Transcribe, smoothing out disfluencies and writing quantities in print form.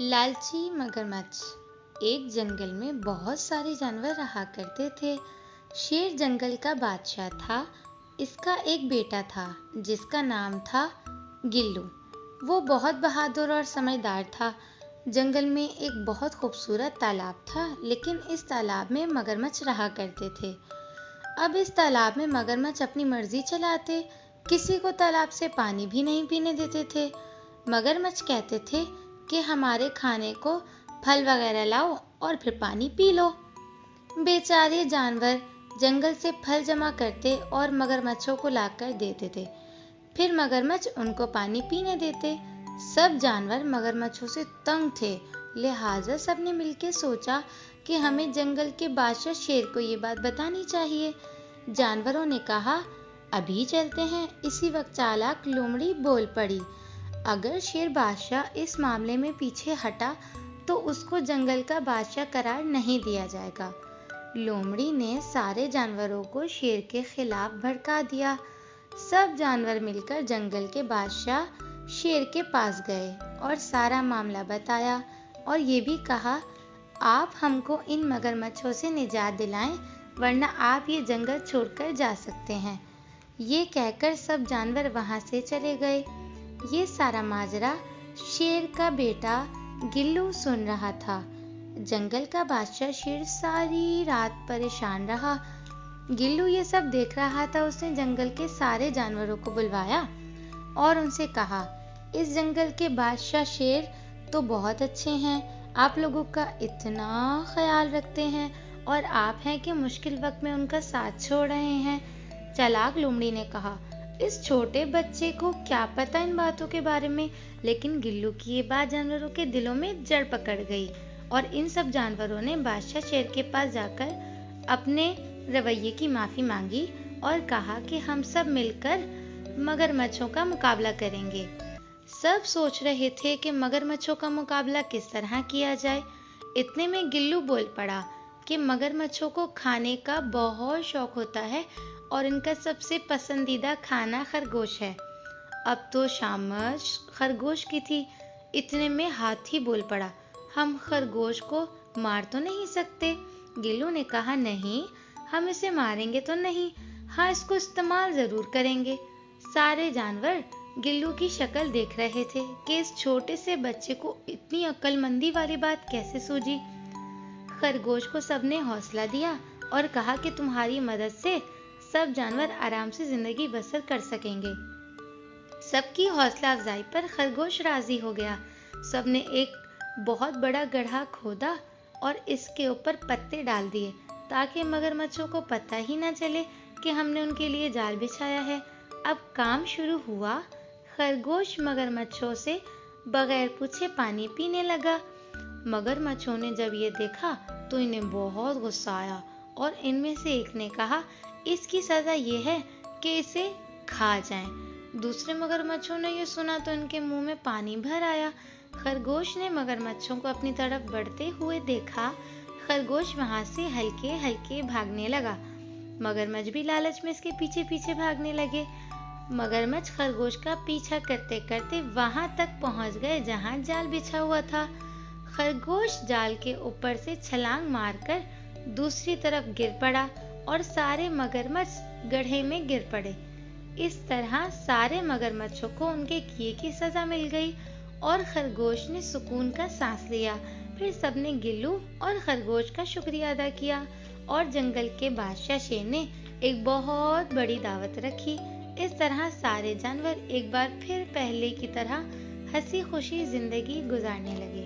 लालची मगरमच्छ। एक जंगल में बहुत सारे जानवर रहा करते थे। शेर जंगल का बादशाह था। इसका एक बेटा था जिसका नाम था गिल्लू। वो बहुत बहादुर और समझदार था। जंगल में एक बहुत खूबसूरत तालाब था, लेकिन इस तालाब में मगरमच्छ रहा करते थे। अब इस तालाब में मगरमच्छ अपनी मर्जी चलाते, किसी को तालाब से पानी भी नहीं पीने देते थे। मगरमच्छ कहते थे कि हमारे खाने को फल वगैरह लाओ और फिर पानी पी लो। बेचारे जानवर जंगल से फल जमा करते और मगरमच्छों को लाकर देते थे। फिर मगरमच्छ उनको पानी पीने देते। सब जानवर मगरमच्छों से तंग थे, लिहाजा सबने मिलकर सोचा कि हमें जंगल के बादशाह शेर को ये बात बतानी चाहिए। जानवरों ने कहा, अभी चलते हैं। इसी वक्त चालाक लोमड़ी बोल पड़ी, अगर शेर बादशाह इस मामले में पीछे हटा तो उसको जंगल का बादशाह करार नहीं दिया जाएगा। लोमड़ी ने सारे जानवरों को शेर के खिलाफ भड़का दिया। सब जानवर मिलकर जंगल के बादशाह शेर के पास गए और सारा मामला बताया और ये भी कहा, आप हमको इन मगरमच्छों से निजात दिलाएं, वरना आप ये जंगल छोड़कर जा सकते हैं। ये कहकर सब जानवर वहां से चले गए। ये सारा माजरा शेर का बेटा गिल्लू सुन रहा था। जंगल का बादशाह शेर सारी रात परेशान रहा। गिल्लू ये सब देख रहा था। उसने जंगल के सारे जानवरों को बुलवाया और उनसे कहा, इस जंगल के बादशाह शेर तो बहुत अच्छे हैं, आप लोगों का इतना ख्याल रखते हैं और आप हैं कि मुश्किल वक्त में उनका साथ छोड़ रहे हैं। चालाक लोमड़ी ने कहा, इस छोटे बच्चे को क्या पता इन बातों के बारे में। लेकिन गिल्लू की ये बात जानवरों के दिलों में जड़ पकड़ गई और इन सब जानवरों ने बादशाह शेर के पास जाकर अपने रवैये की माफी मांगी और कहा कि हम सब मिलकर मगरमच्छों का मुकाबला करेंगे। सब सोच रहे थे कि मगरमच्छों का मुकाबला किस तरह किया जाए। इतने में गिल्लू बोल पड़ा कि मगरमच्छों को खाने का बहुत शौक होता है और इनका सबसे पसंदीदा खाना खरगोश है। अब तो शाम खरगोश की थी। इतने में हाथी बोल पड़ा, हम खरगोश को मार तो नहीं सकते। गिल्लू ने कहा, नहीं, हम इसे मारेंगे तो नहीं, हाँ इसको इस्तेमाल जरूर करेंगे। सारे जानवर गिल्लू की शक्ल देख रहे थे कि इस छोटे से बच्चे को इतनी अक्लमंदी वाली बात कैसे सूझी। खरगोश को सबने हौसला दिया और कहा कि तुम्हारी मदद से सब जानवर आराम से जिंदगी बसर कर सकेंगे। सबकी हौसला अफजाई पर खरगोश राजी हो गया। सबने एक बहुत बड़ा गड्ढा खोदा और इसके ऊपर पत्ते डाल दिए ताकि मगरमच्छों को पता ही न चले कि हमने उनके लिए जाल बिछाया है। अब काम शुरू हुआ। खरगोश मगरमच्छों से बगैर पूछे पानी पीने लगा। मगरमच्छों ने जब ये देखा तो इन्हें बहुत गुस्सा आया और इनमें से एक ने कहा, इसकी सजा ये है कि इसे खा जाएं। दूसरे मगरमच्छों ने ये सुना तो इनके मुंह में पानी भर आया। खरगोश ने मगरमच्छों को अपनी तरफ बढ़ते हुए देखा। खरगोश वहां से हल्के हल्के भागने लगा। मगरमच्छ भी लालच में इसके पीछे पीछे भागने लगे। मगरमच्छ खरगोश का पीछा करते करते वहां तक पहुंच गए जहां जाल बिछा हुआ था। खरगोश जाल के ऊपर से छलांग मारकर दूसरी तरफ गिर पड़ा और सारे मगरमच्छ गड्ढे में गिर पड़े। इस तरह सारे मगरमच्छों को उनके किए की सजा मिल गई और खरगोश ने सुकून का सांस लिया। फिर सबने गिल्लू और खरगोश का शुक्रिया अदा किया और जंगल के बादशाह शेर ने एक बहुत बड़ी दावत रखी। इस तरह सारे जानवर एक बार फिर पहले की तरह हंसी खुशी जिंदगी गुजारने लगे।